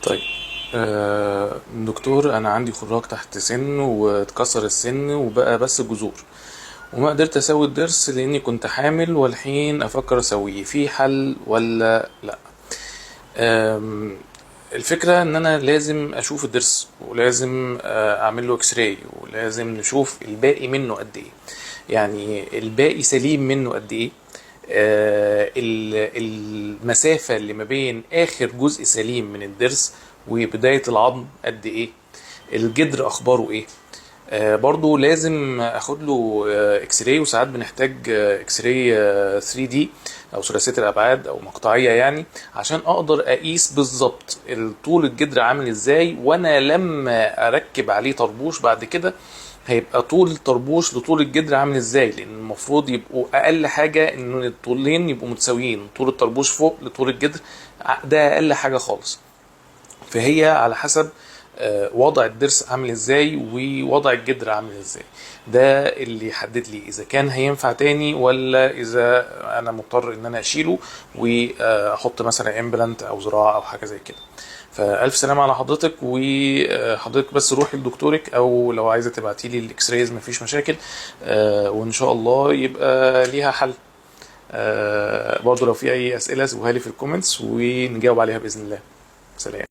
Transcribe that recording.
طيب. دكتور، انا عندي خراج تحت سن واتكسر السن وبقى بس جذور، وما قدرت اسوي الضرس لاني كنت حامل، والحين افكر اسويه، في حل ولا لا؟ آم، الفكرة ان انا لازم اشوف الضرس، ولازم اعمل له اكس راي، ولازم نشوف الباقي منه قد ايه، يعني الباقي سليم منه قد ايه. المسافة اللي ما بين اخر جزء سليم من الضرس وبداية العظم قد ايه، الجدر اخباره ايه. برضو لازم اخد له اكس راي، وساعات بنحتاج اكس راي 3 دي او ثلاثيه الابعاد او مقطعيه، يعني عشان اقدر اقيس بالظبط طول الجدر عامل ازاي، وانا لما اركب عليه طربوش بعد كده هيبقى طول الطربوش لطول الجدر عامل ازاي، لان المفروض يبقوا اقل حاجه ان الطولين يبقوا متساويين، طول الطربوش فوق لطول الجدر، ده اقل حاجه خالص. فهي على حسب وضع الضرس عامل ازاي ووضع الجدر عامل ازاي، ده اللي يحدد لي اذا كان هينفع تاني ولا اذا انا مضطر ان انا اشيله واحط مثلا امبلانت او زراعه او حاجه زي كده. فالف سلامه على حضرتك، وحضرتك بس روحي لدكتورك، او لو عايزه تبعتي لي الاكس رايز مفيش مشاكل، وان شاء الله يبقى ليها حل. برضو لو في اي اسئله سيبوها لي في الكومنتس ونجاوب عليها باذن الله. سلام.